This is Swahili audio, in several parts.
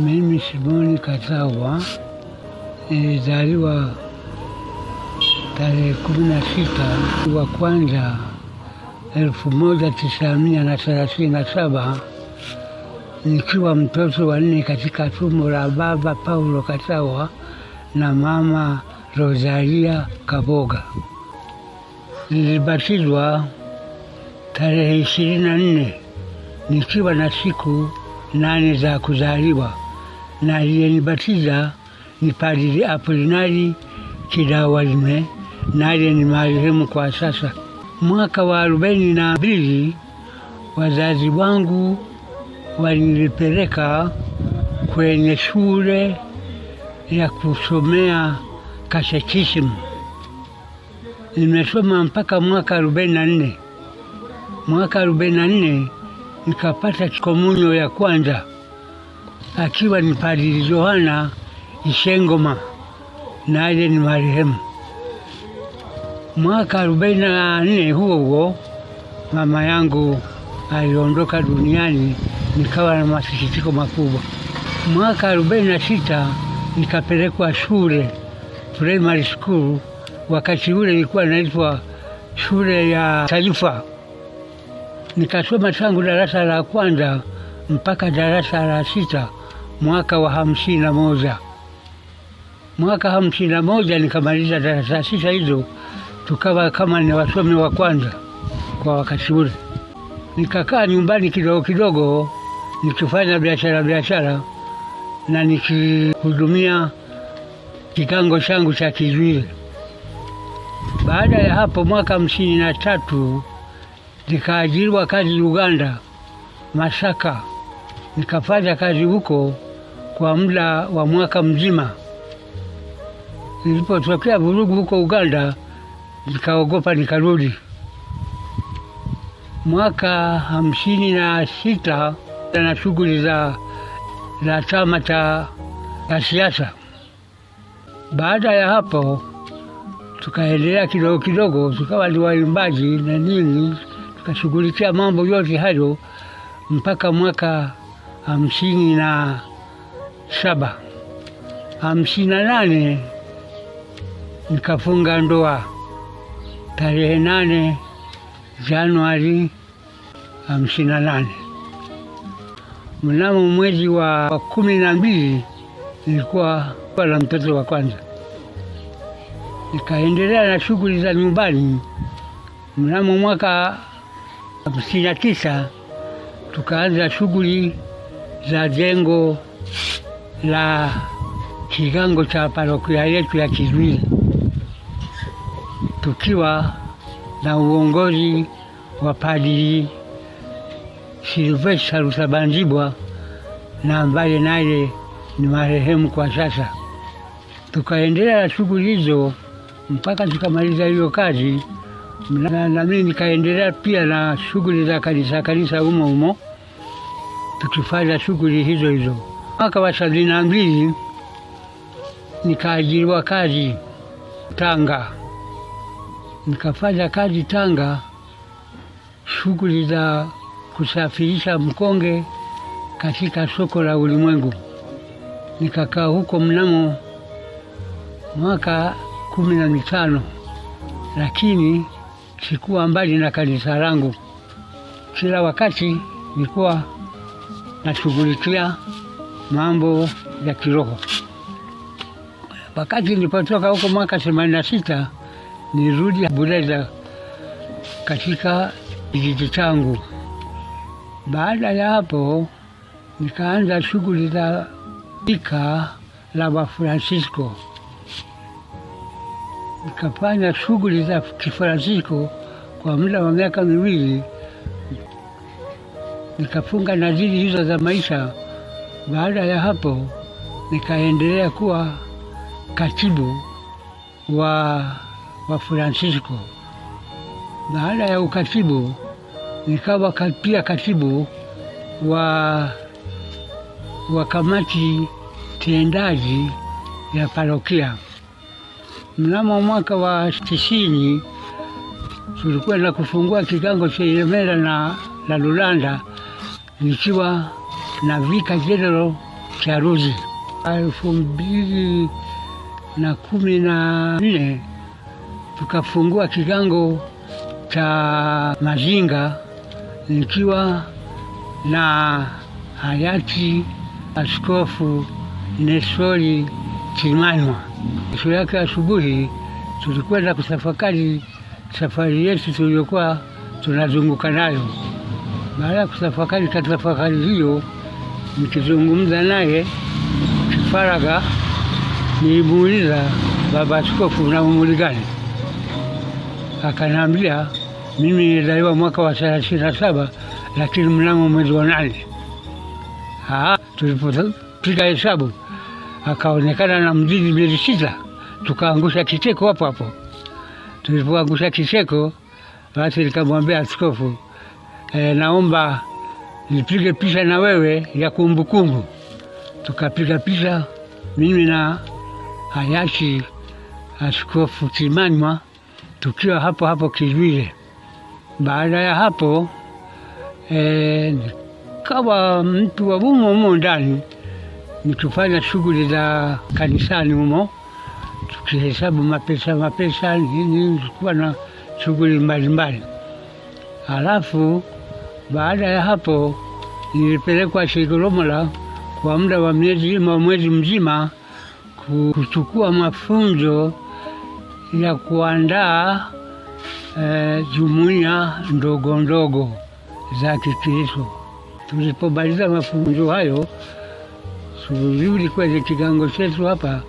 Mimi Simoni Katawa nilizaliwa tarehe 16 wa kwanza 1937 nikiwa mtoto wa 4 katika tumbo la baba Paulo Katawa na mama Rosalia Kaboga. Nilibatizwa tarehe 24 nikiwa na siku 8 za kuzaliwa, na aliyenibatiza ni Padri Apolinari Kidawalime, naye ni marehemu kwa sasa. Mwaka wa 42 wazazi wangu walinipeleka kwenye shule ya kusomea katekisimu. Nimesoma mpaka mwaka 44. Mwaka 44 nikapata komunyo ya kwanza akiwa ni Padri Yohana Ishengoma, naye ni marehemu. Mwaka 44 huo mama yangu aliondoka duniani, nikawa na masikitiko makubwa. Mwaka 46 nikapelekwa shule primary school, wakati ule ilikuwa inaitwa shule ya taifa. Nikasoma tangu darasa la kwanza mpaka darasa la 6 mwaka wa 51. Mwaka 51 nikamaliza darasa la 6 hizo, tukawa kama ni wasomi wa kwanza kwa wakati ule. Nikakaa nyumbani kidogo kidogo nikifanya biashara na nikihudumia kigango changu cha Kizuile. Baada ya hapo mwaka 53 nikaajiriwa kazi Uganda, Masaka. Nikafanya kazi huko kwa muda wa mwaka mzima. Nilipotokea vurugu huko Uganda, nikaogopa nikarudi. Mwaka 56 na shughuli za chama cha siasa. Baada ya hapo tukaendelea kidogo kidogo, tukawa ni waimbaji na nini, tukashughulikia mambo yote hayo mpaka mwaka 57. 58 nikafunga ndoa tarehe 8 Januari 58. Mnamo mwezi wa 12 nilikuwa na mtoto wa kwanza. Nikaendelea na shughuli za nyumbani. Mnamo mwaka 59 tukaanza shughuli za jengo la kigango cha parokia yetu ya Kizuile, tukiwa na uongozi wa Padri Silvestre Rutabanzibwa, na ambaye naye ni marehemu kwa sasa. Tukaendelea na shughuli hizo mpaka tukamaliza hiyo kazi, na mimi nikaendelea pia na shughuli za kanisa humo tukifanya shughuli hizo. Mwaka wa 72 nikaajiriwa kazi Tanga. Nikafanya kazi Tanga, shughuli za kusafirisha mkonge katika soko la ulimwengu. Nikakaa huko mnamo mwaka 15, lakini sikuwa mbali na kanisa langu. Kila wakati nilikuwa nashughulikia mambo ya kiroho. Wakati nilipotoka huko mwaka 86 nilirudi Bureza katika kijiji changu. Baada ya hapo nikaanza shughuli za shirika la Wafransisko. Nikafanya shughuli za Kifransisko kwa muda wa miaka 2. Nikafunga nadhiri hizo za maisha. Baada ya hapo nikaendelea kuwa katibu wa Fransisko. Baada ya ukatibu nikawa pia katibu wa kamati tendaji ya parokia. Mnamo mwaka wa 90 tulikuwa na kufungua kigango cha Ilemela na Lulanda, nikiwa na vika general Charuzi. 2014 tukafungua kigango cha Mazinga nikiwa na hayati Askofu Nestori Chirimanywa. Kesho yake asubuhi tulikwenda kutafakari safari yetu tuliyokuwa tunazunguka nayo. Baada ya kutafakari tafakari hiyo, nikizungumza naye kifaragha, nilimuuliza baba askofu, na umri gani? Akaniambia mimi nilizaliwa mwaka wa 37 lakini mnamo mwezi wa 8. Tulipopiga hesabu akaonekana na mzizi miezi 6, tukaangusha kicheko hapo hapo. Tulipoangusha kicheko, basi nikamwambia askofu, naomba nipige picha na wewe ya kumbukumbu. Tukapiga picha mimi na hayati Askofu Chirimanywa tukiwa hapo hapo Kizuile. Baada ya hapo nikawa mtu wa humo ndani, nikifanya shughuli za kanisani humo, tukihesabu mapesa nini, tulikuwa na shughuli mbalimbali. Halafu baada ya hapo nilipelekwa Shigoromola kwa muda wa mwezi mzima kuchukua mafunzo ya kuandaa jumuiya ndogo ndogo za Kikristo. Tulipomaliza mafunzo hayo, tulirudi kwenye kigango chetu hapa,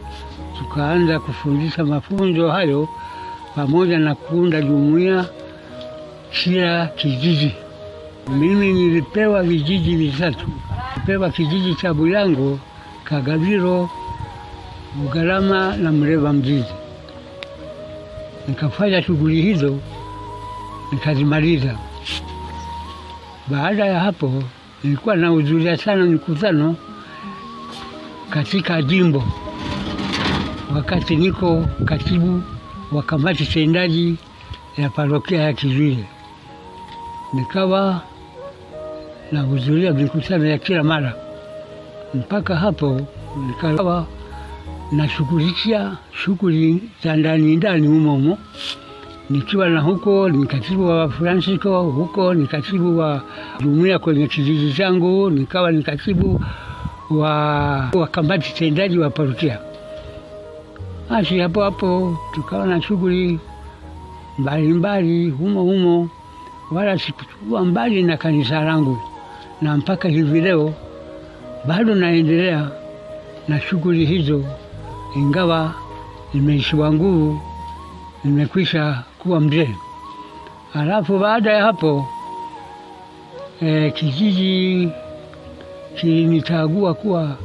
tukaanza kufundisha mafunzo hayo pamoja na kuunda jumuiya kila kijiji. Mimi nilipewa vijiji vitatu. Nilipewa kijiji cha Buyango, Kagabiro, Bugarama na Mreba Mjiji. Nikafanya shughuli hizo nikazimaliza. Baada ya hapo nilikuwa nahudhuria sana mikutano katika jimbo, wakati niko katibu wa kamati tendaji ya parokia ya Kizuile. Nikawa nahudhuria mikutano ya kila mara. Mpaka hapo nikawa nashughulikia shughuli za ndani humo, nikiwa na huko ni katibu wa Francisco, huko ni katibu wa jumuiya kwenye kijiji changu, nikawa ni katibu wa kamati tendaji wa parokia. Basi hapo tukawa na shughuli mbalimbali humo, wala sikuwa mbali na kanisa langu, na mpaka hivi leo bado naendelea na shughuli hizo, ingawa nimeishiwa nguvu, nimekwisha kuwa mzee. Halafu baada ya hapo kijiji kilinichagua kuwa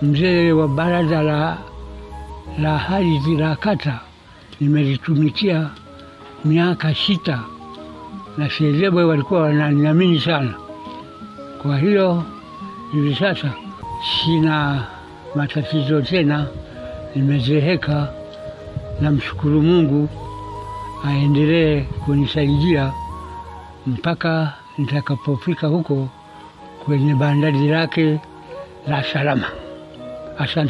mzee wa baraza la ardhi la kata. Nimelitumikia miaka 6 na Shezebwe walikuwa wananiamini sana. Kwa hiyo hivi sasa sina matatizo tena, nimezeheka. Namshukuru Mungu aendelee kunisaidia mpaka nitakapofika huko kwenye bandari lake la salama. Asante.